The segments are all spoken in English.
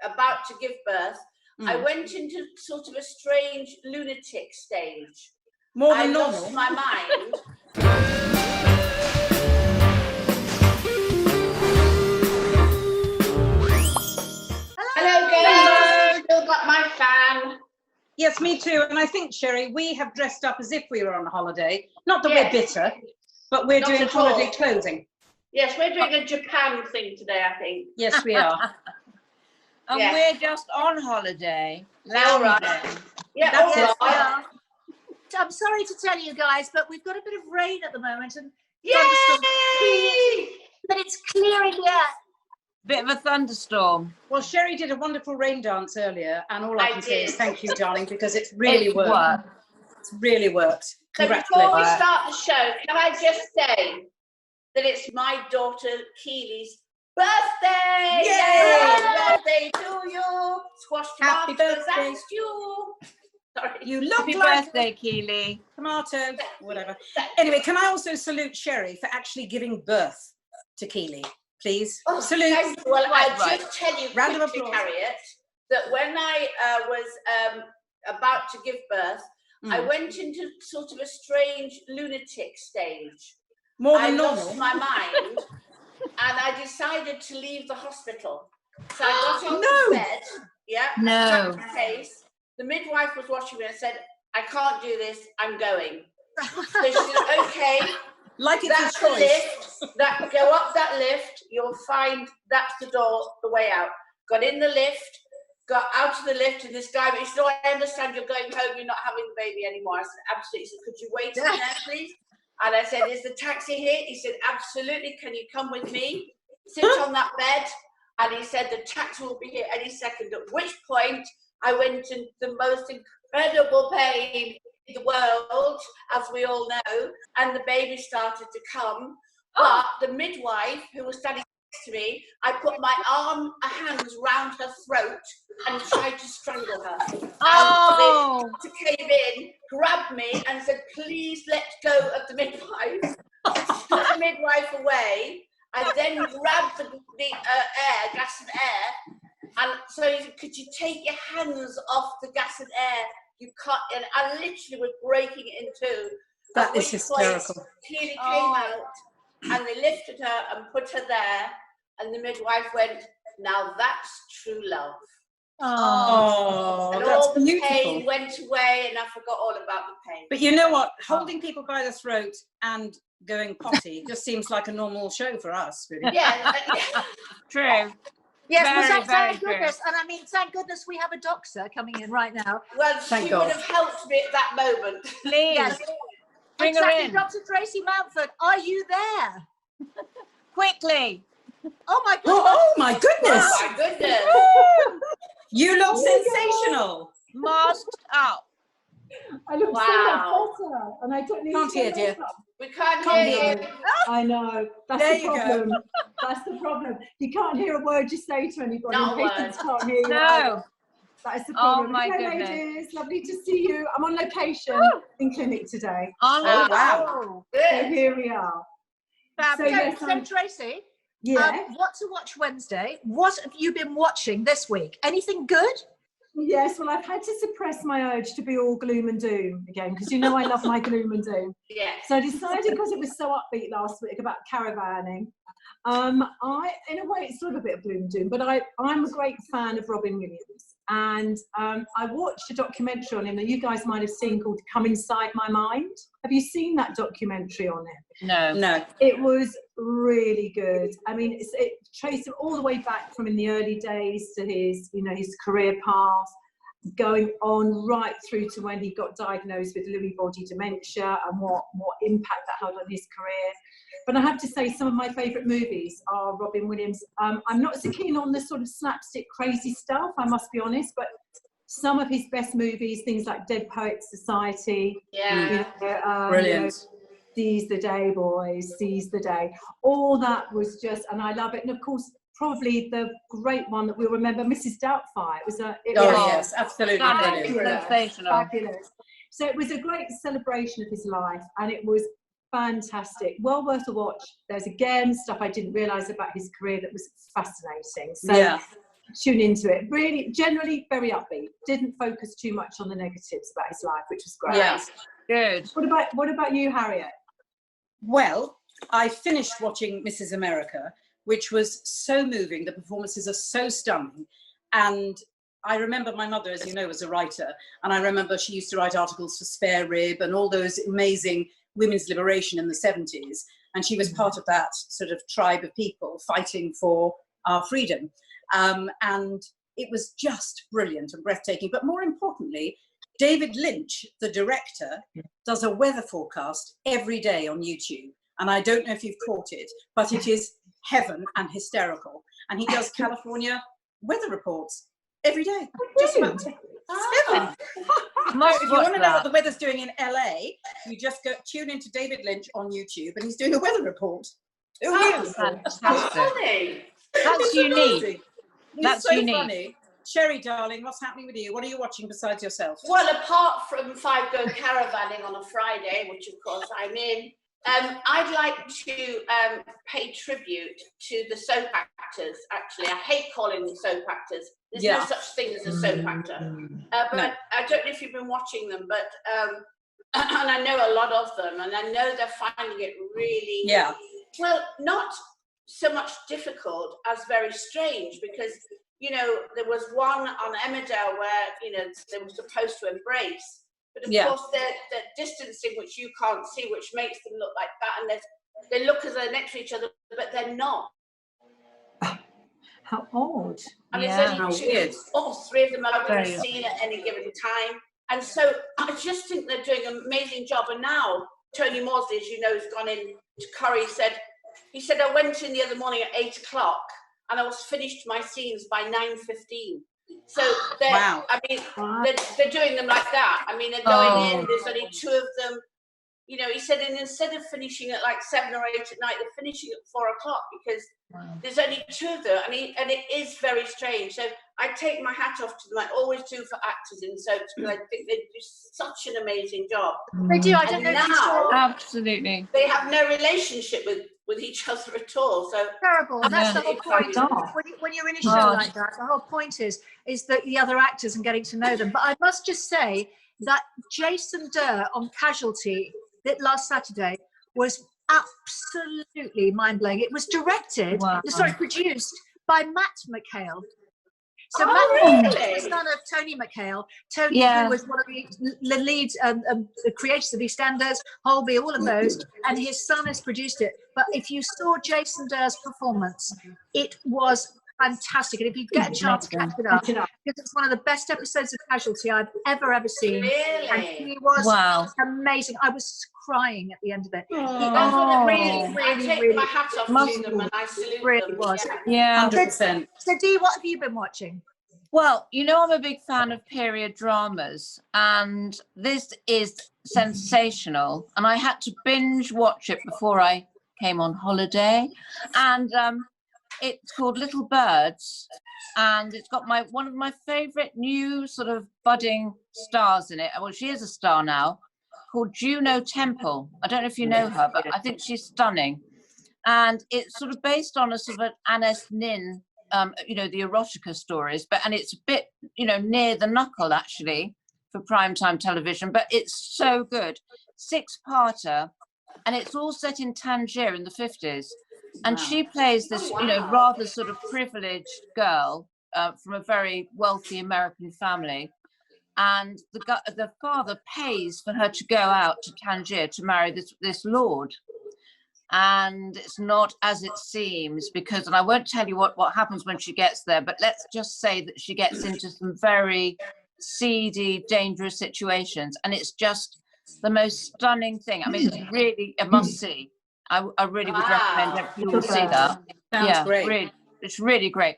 about to give birth, I went into sort of a strange lunatic stage. More than normal. I lost my mind. Hello, guys. Still got my fan. Yes, me too. And I think, Sherry, we have dressed up as if we were on holiday. Not that we're bitter, but we're doing holiday clothing. Yes, we're doing a Japan thing today, I think. Yes, we are. And we're just on holiday. Right. Yeah, that's it. I'm sorry to tell you guys, but we've got a bit of rain at the moment, and but it's clearing yet. Bit of a thunderstorm. Well, Sherry did a wonderful rain dance earlier, and all I can say is thank you, darling, because it's really worked. It's really worked. So before we start the show, can I just say that it's my daughter Keely's birthday! Yay! Happy birthday to you! Squash Happy tomatoes birthday. and stew. Sorry. You look Happy like birthday, Keely. tomato, whatever. Anyway, can I also salute Sherry for actually giving birth to Keely, please? Oh, salute. Well, I'll just tell you Round of quickly, applause. Harriet, that when I was about to give birth, I went into sort of a strange lunatic stage. More than I normal. lost my mind, and I decided to leave the hospital. So I got onto bed. Yeah. No. Case. The midwife was watching me and said, "I can't do this. I'm going." So she said, "Okay." Like it's that's a the choice. lift. Go up that lift. You'll find that's the door, the way out. Got in the lift. Got out of the lift, and this guy, but he said, "Oh, I understand you're going home. You're not having the baby anymore." I said, "Absolutely." He said, "Could you wait in there, please?" And I said, "Is the taxi here?" He said, "Absolutely. Can you come with me? Sit on that bed." And he said, "The taxi will be here any second." At which point, I went into the most incredible pain in the world, as we all know, and the baby started to come. But the midwife, who was standing next to me, I put my hands round her throat and tried to strangle her. Oh! And the doctor came in, grabbed me, and said, "Please let go of the midwife." Took the midwife away. I then grabbed the gas and air, and so he said, "Could you take your hands off the gas and air? You can't." And I literally was breaking it in two. That is hysterical. Keely came out, and they lifted her and put her there, and the midwife went, "Now that's true love." Oh, and that's all the beautiful. pain went away, and I forgot all about the pain. But you know what? Holding people by the throat and going potty just seems like a normal show for us, really. Yeah. True. Yes, Very, well, thank very goodness. And I mean, thank goodness we have a doctor coming in right now. Well, Thank she God. would have helped me at that moment. Please. Yes. Bring her in. Dr. Tracy Mountford, are you there? Quickly. Oh my goodness. Oh my goodness! Oh my goodness. You look sensational. Masked up. I look so much better, and I don't need Can't to hear, get dear. makeup. We can't Can't hear hear you. I know. That's There the you go. problem. That's the problem. You can't hear a word you say to anybody. Not a word. Patients can't hear you. No. That is the Oh problem. my Hello, goodness. ladies. Lovely to see you. I'm on location in clinic today. Oh, wow. Oh. So here we are. So, yes, so I'm- Tracy, Yeah. what to watch Wednesday? What have you been watching this week? Anything good? Yes, well, I've had to suppress my urge to be all gloom and doom again, because you know I love my gloom and doom. Yes. So I decided, because it was so upbeat last week about caravanning, in a way, it's sort of a bit of gloom and doom, but I'm a great fan of Robin Williams. And I watched a documentary on him that you guys might have seen called Come Inside My Mind. Have you seen that documentary on him? No. No. It was really good. I mean, it traced him all the way back from in the early days to his, his career path, going on right through to when he got diagnosed with Lewy body dementia and what impact that had on his career. But I have to say, some of my favourite movies are Robin Williams. I'm not so keen on the sort of slapstick crazy stuff, I must be honest, but some of his best movies, things like Dead Poets Society, Brilliant. Seize the Day, boys, Seize the Day. All that was just, and I love it. And of course, probably the great one that we'll remember, Mrs. Doubtfire. Yes, absolutely brilliant. Sensational. Fabulous. So it was a great celebration of his life, and it was fantastic. Well worth a watch. There's again stuff I didn't realise about his career that was fascinating. So tune into it. Really, generally very upbeat. Didn't focus too much on the negatives about his life, which was great. Yeah. Good. What about you, Harriet? Well, I finished watching Mrs. America, which was so moving. The performances are so stunning. And I remember my mother, as you know, was a writer. And I remember she used to write articles for Spare Rib and all those amazing women's liberation in the 70s. And she was part of that sort of tribe of people fighting for our freedom. And it was just brilliant and breathtaking. But more importantly, David Lynch, the director, does a weather forecast every day on YouTube. And I don't know if you've caught it, but it is heaven and hysterical. And he does California weather reports every day. Just about heaven. If you want to know what the weather's doing in LA, you just tune into David Lynch on YouTube, and he's doing a weather report. Who knew? Fantastic. That's unique. That's so unique. Funny. Sherry, darling, what's happening with you? What are you watching besides yourself? Well, apart from 5 Go Caravanning on a Friday, which of course I'm in, I'd like to pay tribute to the soap actors, actually. I hate calling them soap actors. There's no such thing as a soap actor. But no. I don't know if you've been watching them, but, and I know a lot of them, and I know they're finding it really, well, not so much difficult as very strange, because, you know, there was one on Emmerdale where, you know, they were supposed to embrace. But of course, they're distancing, which you can't see, which makes them look like that. And they look as they're next to each other, but they're not. How odd. And there's only 2 or 3 of them I've ever seen at any given time. And so I just think they're doing an amazing job. And now Tony Maudsley, as you know, has gone in to Curry. He said, I went in the other morning at 8 o'clock and I was finished my scenes by 9:15. So I mean, they're doing them like that. I mean, they're going in, there's only 2 of them. You know, he said, and instead of finishing at like 7 or 8 at night, they're finishing at 4 o'clock because there's only 2 of them. And it is very strange. So I take my hat off to them. I always do for actors in soaps because I think they do such an amazing job. They do. I don't know if you saw. Absolutely. They have no relationship with each other at all. So terrible. And that's the whole point. When you're in a show like that, the whole point is that the other actors and getting to know them. But I must just say that Jason Durr on Casualty that last Saturday was absolutely mind-blowing. It was produced by Matt McHale. So Matt is the son of Tony McHale. Tony, who was one of the leads, the creators of EastEnders, Holby, all of those, and his son has produced it. But if you saw Jason Durr's performance, it was fantastic. And if you get a chance to catch it up, because it's one of the best episodes of Casualty I've ever seen. Really? And he was amazing. I was crying at the end of it. I take my hat off to them and I salute them. Really was. Yeah. 100%. So Dee, what have you been watching? Well, you know, I'm a big fan of period dramas, and this is sensational. And I had to binge watch it before I came on holiday. And it's called Little Birds, and it's got one of my favorite new sort of budding stars in it. Well, she is a star now, called Juno Temple. I don't know if you know her, but I think she's stunning. And it's sort of based on a sort of an Anais Nin, you know, the erotica stories, and it's a bit, you know, near the knuckle actually for primetime television, but it's so good. 6-parter, and it's all set in Tangier in the 50s. And she plays this, you know, rather sort of privileged girl from a very wealthy American family. And the father pays for her to go out to Tangier to marry this lord. And it's not as it seems, because, and I won't tell you what happens when she gets there, but let's just say that she gets into some very seedy, dangerous situations. And it's just the most stunning thing. I mean, it's really a must see. I really would recommend people see that. Sounds great. Really, it's really great.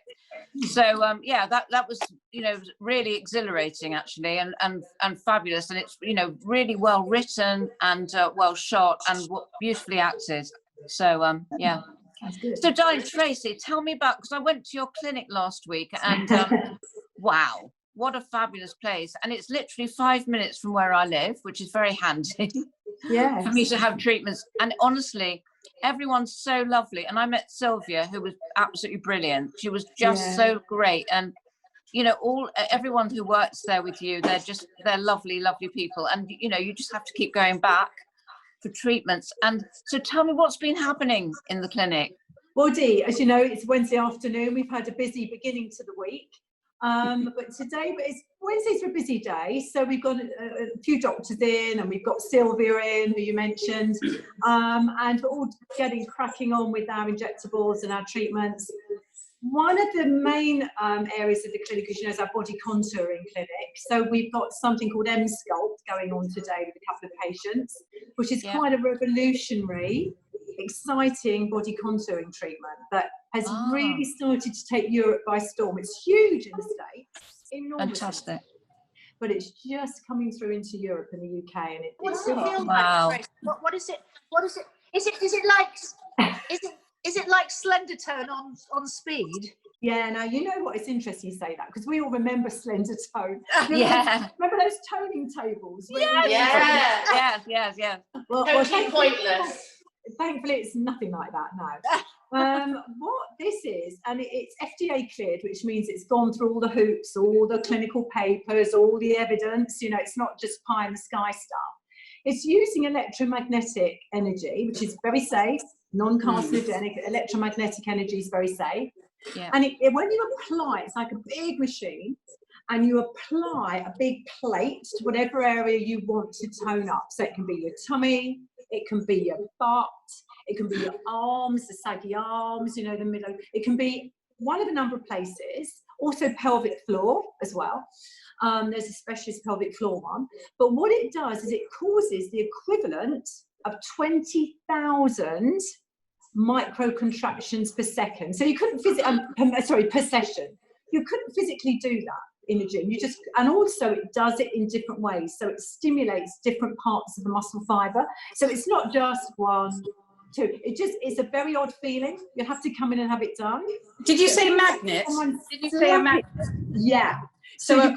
So that was, you know, really exhilarating actually, and fabulous, and it's, you know, really well written and well shot and beautifully acted. So That's good. So darling Tracy, tell me about, because I went to your clinic last week and wow, what a fabulous place, and it's literally 5 minutes from where I live, which is very handy. For me to have treatments. And honestly, everyone's so lovely. And I met Sylvia, who was absolutely brilliant. She was just so great. And, you know, everyone who works there with you, they're lovely, lovely people. And, you know, you just have to keep going back for treatments. And so tell me what's been happening in the clinic. Well, Dee, as you know, it's Wednesday afternoon. We've had a busy beginning to the week. But Wednesday's a busy day. So we've got a few doctors in, and we've got Sylvia in, who you mentioned. And we're all cracking on with our injectables and our treatments. One of the main areas of the clinic, as you know, is our body contouring clinic. So we've got something called M-Sculpt going on today with a couple of patients, which is quite a revolutionary, exciting body contouring treatment that has really started to take Europe by storm. It's huge in the States, enormous. Fantastic. But it's just coming through into Europe and the UK, and What it's does it feel like? What is it? What is it? Is it like Slender Tone on speed? Yeah, now you know what, it's interesting you say that, because we all remember Slender Tone. Remember those toning tables? Yes. Well, totally pointless. Thankfully, it's nothing like that now. What this is, and it's FDA cleared, which means it's gone through all the hoops, all the clinical papers, all the evidence. You know, it's not just pie in the sky stuff. It's using electromagnetic energy, which is very safe, non-carcinogenic. Electromagnetic energy is very safe. Yeah. And when you apply, it's like a big machine, and you apply a big plate to whatever area you want to tone up. So it can be your tummy, it can be your butt, it can be your arms, the saggy arms, you know, the middle. It can be one of a number of places, also pelvic floor as well. There's a specialist pelvic floor one. But what it does is it causes the equivalent of 20,000 micro contractions per second. So you couldn't per session. You couldn't physically do that in the gym. And also it does it in different ways. So it stimulates different parts of the muscle fiber. So it's not just 1, 2. It's a very odd feeling. You'll have to come in and have it done. Did you say magnet? Did you say a magnet? Yeah. So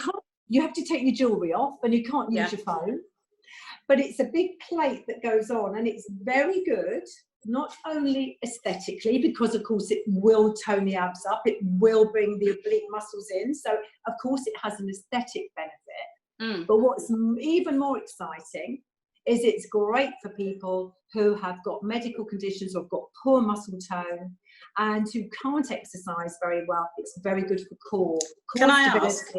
you have to take your jewellery off, and you can't use your phone. But it's a big plate that goes on, and it's very good, not only aesthetically, because of course it will tone the abs up, it will bring the oblique muscles in. So of course it has an aesthetic benefit. But what's even more exciting is it's great for people who have got medical conditions or have got poor muscle tone and who can't exercise very well. It's very good for core Can I stability. ask?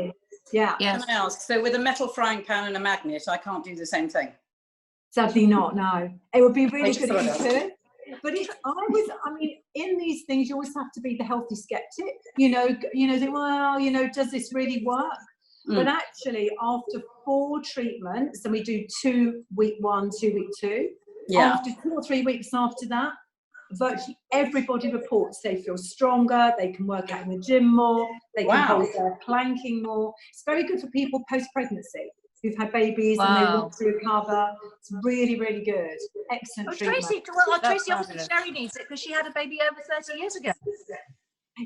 Yeah. Yes. Can I ask? So with a metal frying pan and a magnet, I can't do the same thing? Sadly not, no. It would be really good if you could. But in these things, you always have to be the healthy skeptic. Does this really work? But actually, after 4 treatments, and we do 2 week 1, 2 week 2. After 2 or 3 weeks after that, virtually everybody reports they feel stronger, they can work out in the gym more, they can hold their planking more. It's very good for people post-pregnancy who've had babies and they want to recover. It's really, really good. Excellent treatment. Tracy, obviously Sherry needs it because she had a baby over 30 years ago.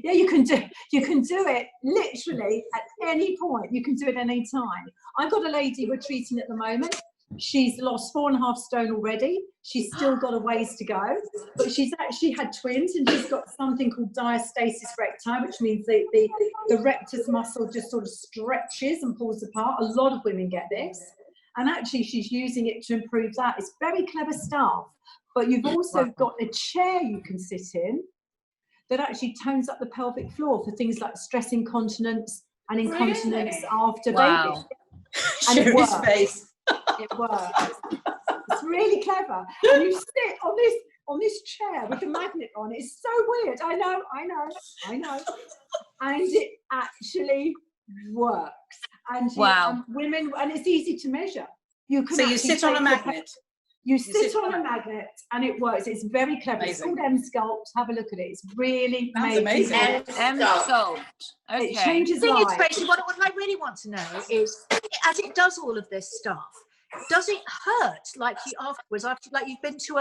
Yeah, you can do it literally at any point. You can do it at any time. I've got a lady we're treating at the moment. She's lost 4.5 stone already. She's still got a ways to go, but she's actually had twins, and she's got something called diastasis recti, which means the rectus muscle just sort of stretches and pulls apart. A lot of women get this, and actually she's using it to improve that. It's very clever stuff. But you've also got a chair you can sit in that actually tones up the pelvic floor for things like stress incontinence and incontinence after baby. And it works. It works. It's really clever. And you sit on this chair with the magnet on. It's so weird. I know. And it actually works. And women, and it's easy to measure. You sit on a magnet. You sit on a magnet and it works. It's very clever. Amazing. It's called M-Sculpt. Have a look at it. It's really amazing. M-Sculpt. Okay. It changes the thing lives. is, Tracy, what I really want to know is, as it does all of this stuff, does it hurt like you afterwards, like you've been through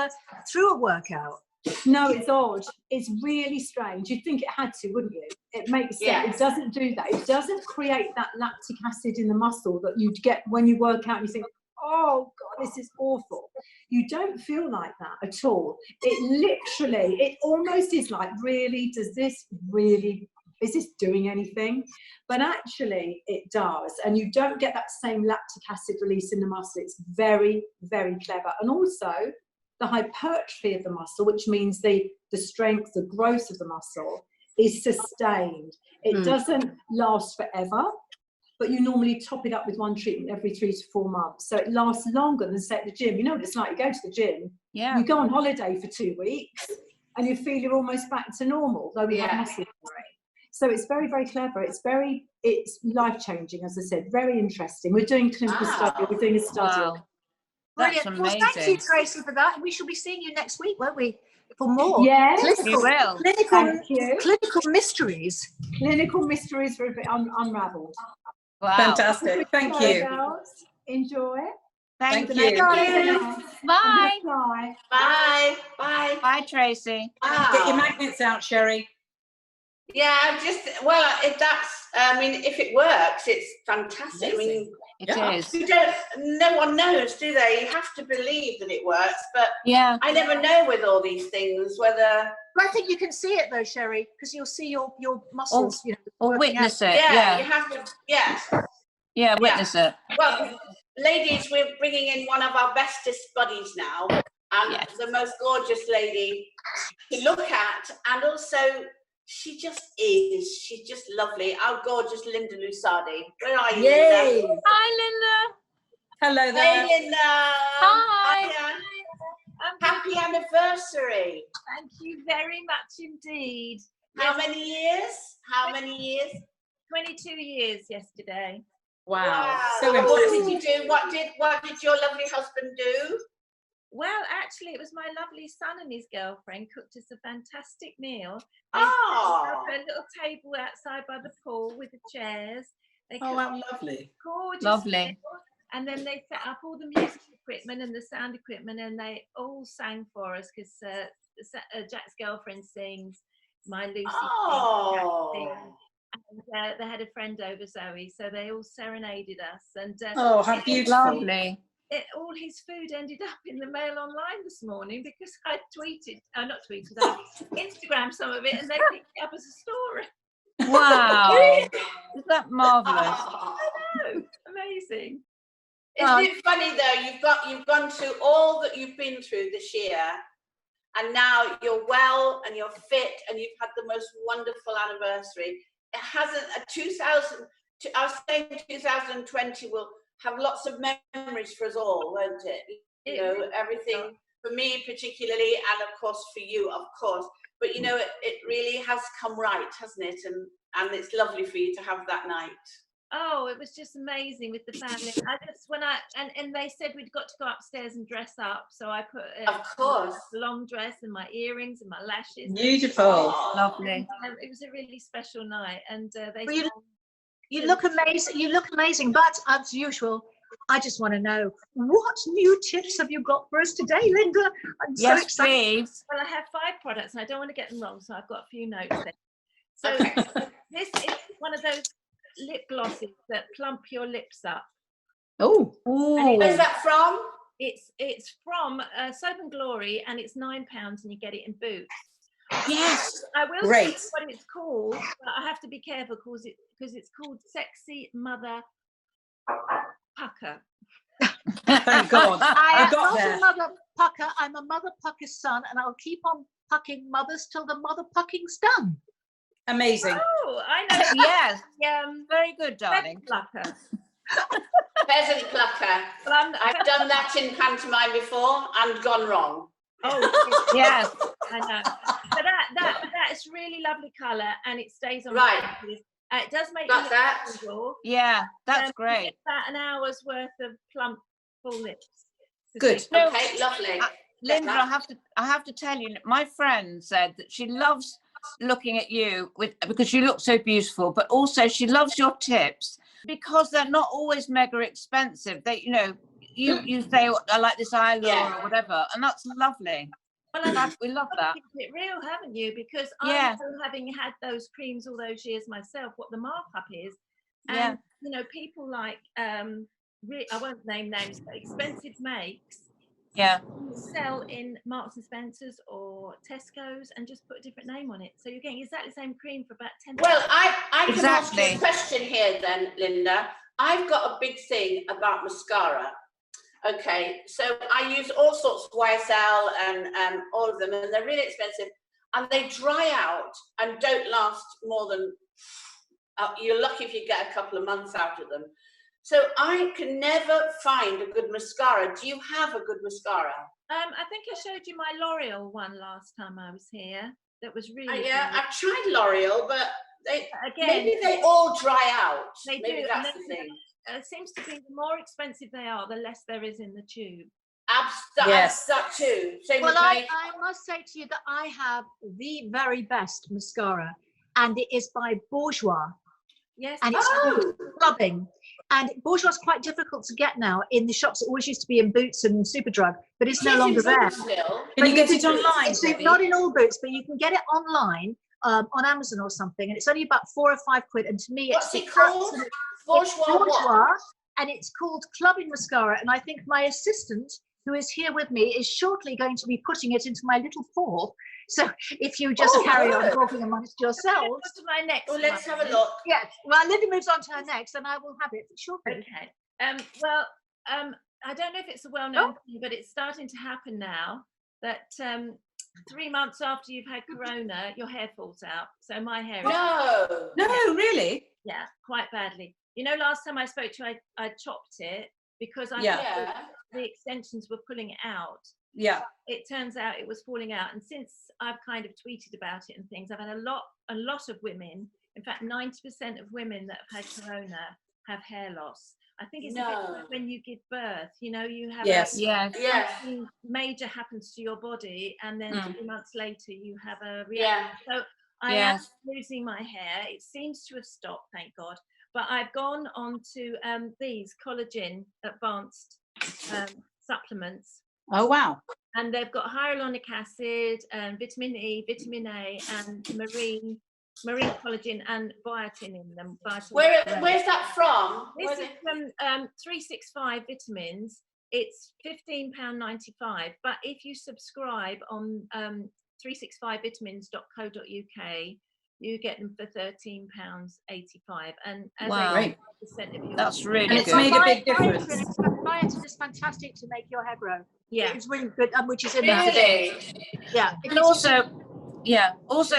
a workout? No, it's odd. It's really strange. You'd think it had to, wouldn't you? It makes sense. It doesn't do that. It doesn't create that lactic acid in the muscle that you'd get when you work out and you think, oh God, this is awful. You don't feel like that at all. It almost is like, really, is this doing anything? But actually it does. And you don't get that same lactic acid release in the muscle. It's very, very clever. And also the hypertrophy of the muscle, which means the strength, the growth of the muscle is sustained. It doesn't last forever, but you normally top it up with one treatment every 3 to 4 months. So it lasts longer than, say, at the gym. You know what it's like, you go to the gym, you go on holiday for 2 weeks, and you feel you're almost back to normal, though we have muscle memory. So it's very, very clever. It's life-changing, as I said, very interesting. We're doing clinical study, we're doing a study. Wow. Brilliant. That's Well, thank you, amazing. Tracy, for that. We shall be seeing you next week, won't we? For more. Yes, You will. thank you. Clinical mysteries. Clinical mysteries were a bit unravelled. Wow. Fantastic. Thank So, you. girls, enjoy. Thank Thank you. you. Bye. Bye. Bye. Bye. Bye, Tracy. Get your magnets out, Sherry. Yeah, if it works, it's fantastic. I mean, It is. no one knows, do they? You have to believe that it works, but Yeah. I never know with all these things whether. I think you can see it though, Sherry, because you'll see your muscles. Or working witness out. it. Yeah, you Yeah. have to. Yes. Yeah, witness it. Well, ladies, we're bringing in one of our bestest buddies now, and the most gorgeous lady to look at, and also she just is. She's just lovely. Our gorgeous Linda Lusardi. Where are you, Linda? Hi, Linda. Hello there. Hey, Linda. Hi. Hiya. Happy anniversary. Thank you very much indeed. How many years? How many years? 22 years yesterday. Wow. So So what impressive. did you do? What did your lovely husband do? Well, actually, it was my lovely son and his girlfriend cooked us a fantastic meal. They Oh. set up a little table outside by the pool with the chairs. They Oh, cooked how lovely. a gorgeous Lovely. meal, and then they set up all the music equipment and the sound equipment, and they all sang for us because Jack's girlfriend sings, my Lucy Oh. sings, and they had a friend over, Zoe, so they all serenaded us. And Oh, how beautiful. Lovely. all his food ended up in the Mail Online this morning because I I Instagrammed some of it, and they picked it up as a story. Wow. Is that marvellous? Oh. Oh, amazing. Isn't it funny though? You've gone through all that you've been through this year, and now you're well and you're fit, and you've had the most wonderful anniversary. It hasn't. I was saying 2020 will have lots of memories for us all, won't it? You know, everything for me particularly, and of course for you, of course. But you know, it really has come right, hasn't it? And it's lovely for you to have that night. Oh, it was just amazing with the family. And they said we'd got to go upstairs and dress up, so I put Of course. a long dress and my earrings and my lashes. Beautiful. Oh. Lovely. It was a really special night, and You look amazing. You look amazing. But as usual, I just want to know, what new tips have you got for us today, Linda? I'm so Yes, excited. please. Well, I have 5 products, and I don't want to get them wrong, so I've got a few notes there. So Okay. this is one of those lip glosses that plump your lips up. Oh. Where's that from? It's from Soap and Glory, and it's £9, and you get it in Boots. Yes. I will Great. say what it's called, but I have to be careful because it's called Sexy Mother Pucker. Thank God. I I am got not there. a mother pucker. I'm a mother pucker's son, and I'll keep on pucking mothers till the mother pucking's done. Amazing. Oh, I know. Yes. The Very good, darling. plucker. Pheasant plucker. Well, I've done that in pantomime before and gone wrong. Oh, Yes. I know. So that is really lovely colour, and it stays on. Right. It does make Got you that. single. Yeah, that's You great. get about an hour's worth of plump, full lips. Good. No, Okay, lovely. Linda, I have to tell you, my friend said that she loves looking at you because you look so beautiful, but also she loves your tips because they're not always mega expensive. They, you say, oh, I like this eyeliner Yeah. or whatever, and that's lovely. Well, We love that. keep it real, haven't you? Because Yeah. I know, having had those creams all those years myself, what the markup is. Yeah. And people like I won't name names, but expensive makes. Yeah. Sell in Marks and Spencers or Tesco's and just put a different name on it. So you're getting exactly the same cream for about 10. Well, I can ask you Exactly. a question here then, Linda. I've got a big thing about mascara. Okay, so I use all sorts of YSL and all of them, and they're really expensive, and they dry out and don't last more than, you're lucky if you get a couple of months out of them. So I can never find a good mascara. Do you have a good mascara? I think I showed you my L'Oreal one last time I was here. That was really Yeah, good. I've tried L'Oreal, but Again, maybe they all dry out. They Maybe do, that's and the thing. It seems to be the more expensive they are, the less there is in the tube. Yes. That too. Same Well, with I must say to you that I have the very best mascara, and it is by Bourjois, Yes. and it's called Clubbing. And Bourjois is quite difficult to get now in the shops. It always used to be in Boots and Superdrug, but it's no longer there. Can you get it online? It's not in all Boots, but you can get it online on Amazon or something, and it's only about £4 or £5. And to me, What's it's it called? Bourjois, and it's called Clubbing Mascara. And I think my assistant, who is here with me, is shortly going to be putting it into my little paw. So if you just carry on talking amongst yourselves. To my next well, let's one. have a look. Yes. Well, Linda moves on to her next, and I will have it shortly. Okay. Well, I don't know if it's a well-known thing, but it's starting to happen now that 3 months after you've had corona, your hair falls out. So my hair. No, really? Yeah, quite badly. You know, last time I spoke to you, I chopped it because I Yeah. thought the extensions were pulling it out. Yeah. It turns out it was falling out, and since I've kind of tweeted about it and things, I've had a lot of women. In fact, 90% of women that have had corona have hair loss. I think it's a bit like when you give birth. You know, you have something major happens to your body, and then 3 months later you have a reaction. So I am losing my hair. It seems to have stopped, thank God. But I've gone on to these collagen advanced supplements. Oh, wow. And they've got hyaluronic acid and vitamin E, vitamin A, and marine collagen and biotin in them. Where's that from? This is from 365 Vitamins. It's £15.95. But if you subscribe on 365vitamins.co.uk, you get them for £13.85. And as Wow. That's really and it's good. made a big difference. Biotin is fantastic to make your hair grow. Yeah, it's really good, which is in Really? Yeah. And also,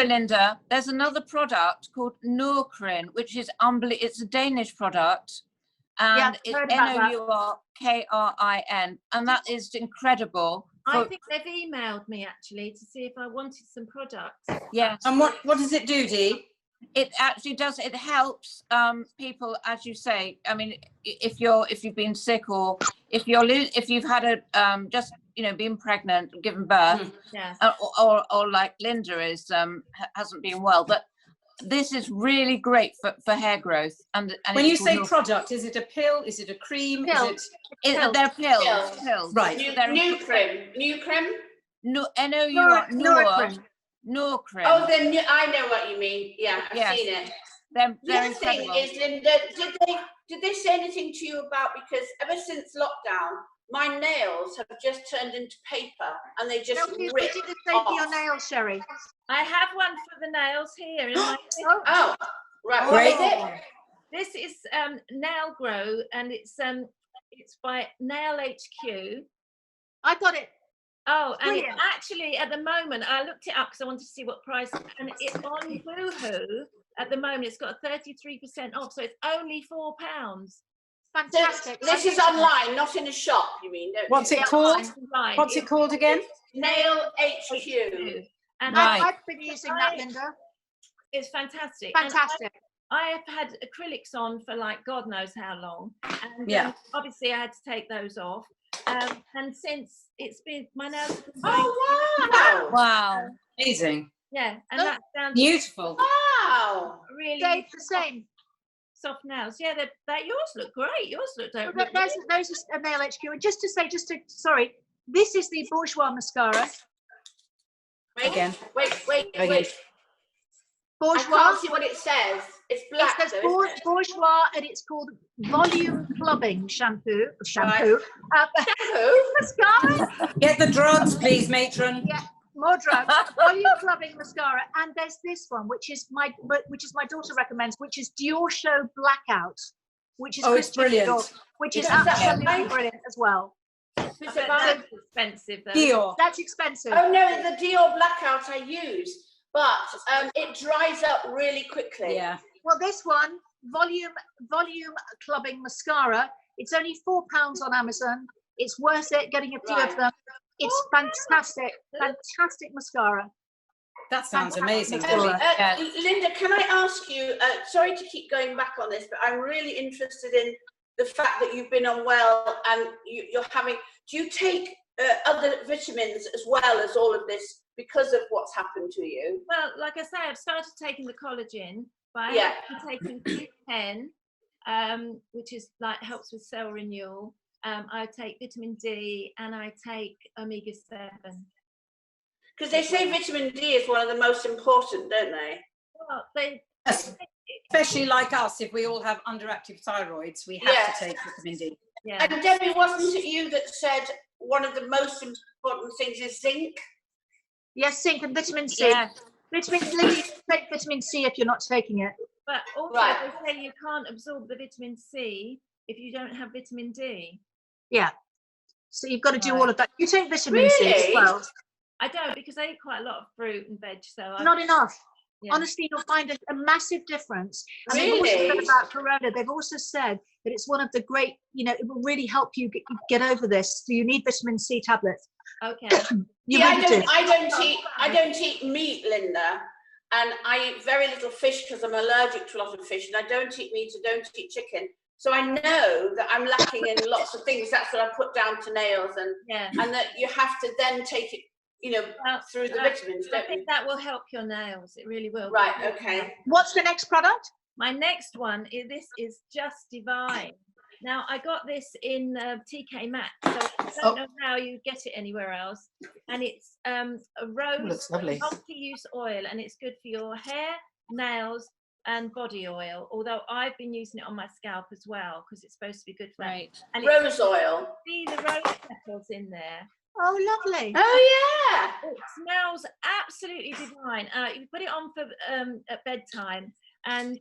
Linda, there's another product called Norkrin, which is unbelievable. It's a Danish product, and it's Nourkrin, and that is incredible. I think they've emailed me actually to see if I wanted some products. Yes. And what does it do, Dee? It actually does. It helps people, as you say. I mean, if you've been sick, or if you've had a just been pregnant, given birth, or like Linda is hasn't been well, but this is really great for hair growth. And when you say product, is it a pill? Is it a cream? Pill. They're pills. Right. New cream. No, Norkrin. Oh, then I know what you mean. Yeah, I've seen it. They're The other thing incredible. is, Linda, did they say anything to you about, because ever since lockdown, my nails have just turned into paper and they just rip What did it say for your off. nails, Sherry? I have one for the nails here. In my Oh, right. What is it? This is Nail Grow, and it's by Nail HQ. I got it. Oh, and Brilliant. it's actually at the moment, I looked it up because I wanted to see what price, and it's on Boohoo at the moment. It's got 33% off, so it's only £4. Fantastic. This is online, not in a shop, you mean? What's it called? Online. What's it called again? Nail HQ. And I've been using that, Linda. It's fantastic. Fantastic. I have had acrylics on for like God knows how long, and obviously I had to take those off. And since it's been, my nails have been going, Wow. Amazing. yeah, and that's down Beautiful. Wow. really They're the same. soft nails. Yeah, yours look great. Yours look don't Well, look those are Nail HQ. And just to sorry, this is the Bourjois mascara. Wait, Again. wait. I Bourgeois. can't see what it says. It's black. It says though, isn't it? Bourgeois, and it's called Volume Clubbing Shampoo. Shampoo? Mascara. Get the drugs, please, matron. Yeah, more drugs. Volume Clubbing Mascara. And there's this one, which is my daughter recommends, which is Dior Show Blackout, which is It's brilliant. Dior, which is Is that absolutely right? brilliant as well. It's But about- that's expensive though. Dior. That's expensive. Oh no, the Dior Blackout I use, but it dries up really quickly. Yeah. Well, this one, Volume Clubbing Mascara, it's only £4 on Amazon. It's worth it getting a few of Right. them. It's fantastic mascara. That sounds amazing. Yes. Linda, can I ask you, sorry to keep going back on this, but I'm really interested in the fact that you've been unwell and you're having, do you take other vitamins as well as all of this because of what's happened to you? Well, like I say, I've started taking the collagen, but I Yeah. have been taking Q10, which is like helps with cell renewal. I take vitamin D and I take omega-7. Because they say vitamin D is one of the most important, don't they? Well, Especially like us, if we all have underactive thyroids, we have to take vitamin D. yeah. And Debbie, wasn't it you that said one of the most important things is zinc? Yes, zinc and vitamin C. Yeah. Take vitamin C if you're not taking it. But also Right. they say you can't absorb the vitamin C if you don't have vitamin D. Yeah. So you've got to do Right. all of that. You take vitamin C as Really? well. I don't, because I eat quite a lot of fruit and veg, so I Not enough. yeah. Honestly, you'll find a massive difference. And they've also Really? said about Corona, they've also said that it's one of the great, it will really help you get over this. So you need vitamin C tablets. Okay. You Yeah, really do. I don't eat meat, Linda, and I eat very little fish because I'm allergic to a lot of fish, and I don't eat meat, I don't eat chicken. So I know that I'm lacking in lots of things. That's what I put down to nails, and Yeah. that you have to then take it, Well, through the vitamins, I don't think you? that will help your nails. It really will. Right. Okay. What's the next product? My next one is this is Just Divine. Now I got this in TK Maxx, so I don't know how you get it anywhere else. And it's a rose looks lovely. multi-use oil, and it's good for your hair, nails, and body oil. Although I've been using it on my scalp as well because it's supposed to be good for that. Right. And Rose oil. see the rose petals in there. Oh, lovely. Oh It smells absolutely divine. You put it on for at bedtime, and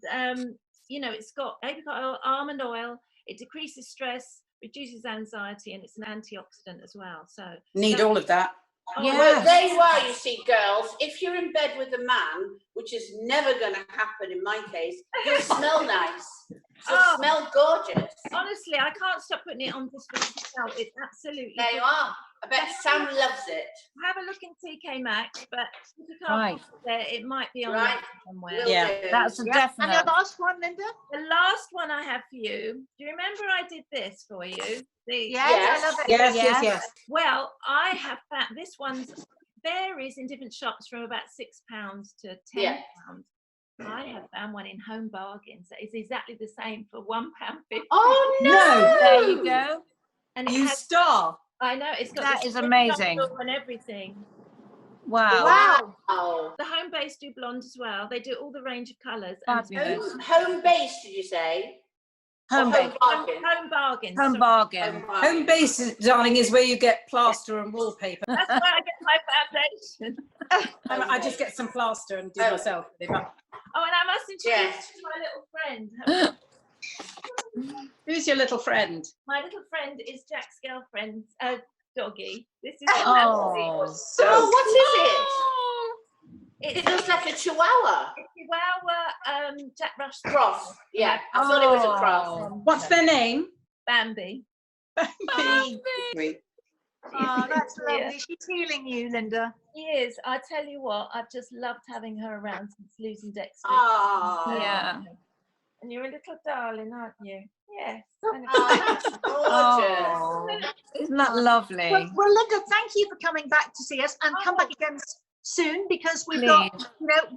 it's got apricot oil, almond oil. It decreases stress, reduces anxiety, and it's an antioxidant as well. So Need all of that. yeah. Well, there you are. You see, girls. If you're in bed with a man, which is never going to happen in my case, you smell nice. You smell gorgeous. honestly, I can't stop putting it on just for myself. It's absolutely. There you are. I bet Sam loves it. Have a look in TK Maxx, but if you can't Right. find it there, it might be on Right. somewhere. Will Yeah, do. That's a Yeah. definite. And the last one, Linda? The last one I have for you. Do you remember I did this for you? Yes, I love it. Yes. Well, I have found this one's varies in different shops from about £6 to £10. I have found one in Home Bargains that is exactly the same for £1.50. Oh no! No. There you go. And it You has, star. I know it's got That this is big amazing. bundle and everything. Wow. Wow. Oh. The Home Base do blonde as well. They do all the range of colours. Fabulous. Home base, did you say? Home Or base. bargain? Home Bargains. Home sorry. bargain. Home bargain. Home base, darling, is where you get plaster and wallpaper. That's where I get my foundation. I just get some plaster and do Oh. myself. Oh, and I must introduce Yes. my little friend. Who's your little friend? My little friend is Jack's girlfriend, Doggy. This is Oh. So what is it? It looks like a chihuahua. Chihuahua Jack Russell Cross. Yeah, I thought it was a cross. What's their name? Bambi. Sweet. Oh, that's Yeah. lovely. She's healing you, Linda. She is. I tell you what, I've just loved having her around since losing Dexter. Oh. Yeah. And you're a little darling, aren't you? Yes. Oh, gorgeous. Isn't that lovely? Well, Linda, thank you for coming back to see us, and come back again soon, because we've got,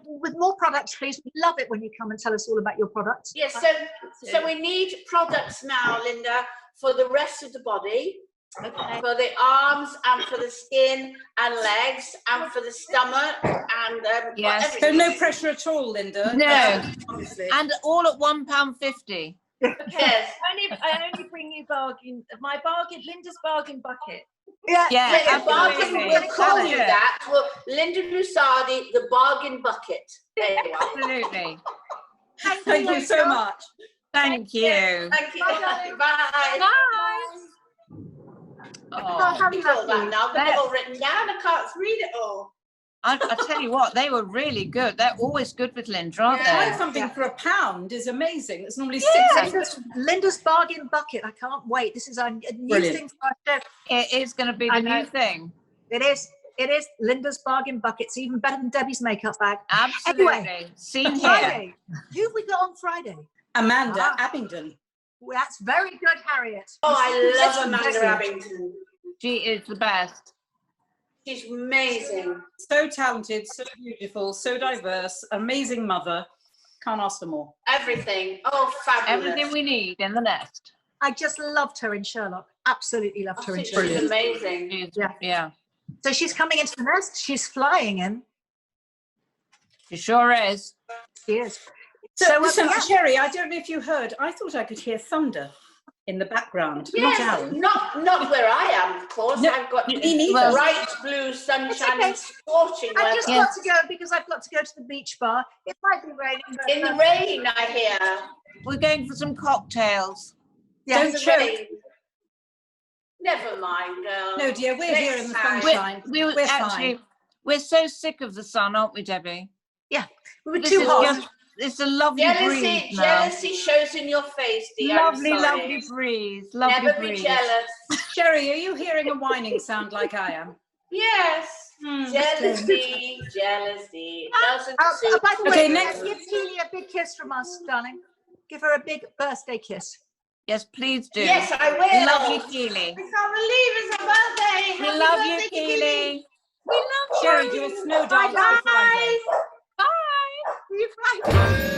with more products, please. We love it when you come and tell us all about your products. Yes, so we need products now, Linda, for the rest of the body. Okay. for the arms and for the skin and legs and for the stomach and Yes. So everything. no pressure at all, Linda. No. Obviously. And all at £1.50. Yes. I only bring you Linda's bargain bucket. Yeah. Yeah, Yeah, bargain, absolutely. we'll call you That's it. that. Well, Linda Lusardi, the bargain bucket. There you are. Absolutely. Thank you so much. Thank you. Thank you. Bye, darling. Bye. Oh, I can't read all that now. I've got it all written down. I can't read it all. I tell you what, they were really good. They're always good with Linda, aren't Buying they? something for £1 is amazing. It's normally Yeah, £6. Linda's bargain bucket. I can't wait. This is a new Brilliant. thing for our show. It is going to be I the know. new thing. It is. It is Linda's bargain bucket. It's even better than Debbie's makeup bag. Absolutely. Anyway, Seen here. Friday. Who have we got on Friday? Amanda Ah. Abingdon. Well, that's very good, Harriet. Oh, I love Listen, Amanda Debbie. Abington. She is the best. She's amazing. So talented, so beautiful, so diverse, amazing mother. Can't ask for more. Everything. Oh, fabulous. Everything we need in the nest. I just loved her in Sherlock. Absolutely loved I her in think Sherlock. she's amazing. She's- Yeah. Yeah. So she's coming into the nest. She's flying in. She sure is. She is. So, listen, yeah. Sherry, I don't know if you heard, I thought I could hear thunder in the background. Not Yes, Alan. not where I am, of course. No, I've got me neither. bright blue sunshine okay. and scorching I've weather. just Yes. got to go because I've got to go to the beach bar. It might be raining. But, In the rain, I hear. We're going for some cocktails. yeah. Don't The choke. rain. Never mind, girl. No, dear, we're here in the Next time. sunshine. We're We're actually, fine. we're so sick of the sun, aren't we, Debbie? We were This too is hot. just- it's a lovely Jealousy, breeze now. jealousy shows in your face, dear. I'm Lovely, sorry. lovely breeze. Lovely Never be breeze. jealous. Sherry, are you hearing a whining sound like I am? Yes. Hmm. Jealousy, jealousy. Doesn't Oh, suit by the Okay, way, next- give Keely a big kiss from us, darling. Give her a big birthday kiss. Yes, please do. Yes, I will. Lovely Keely. I can't believe it's her birthday. We Happy love birthday, you, Keely. Sherry, do a snow dance Bye. for Friday. Bye. See you Friday.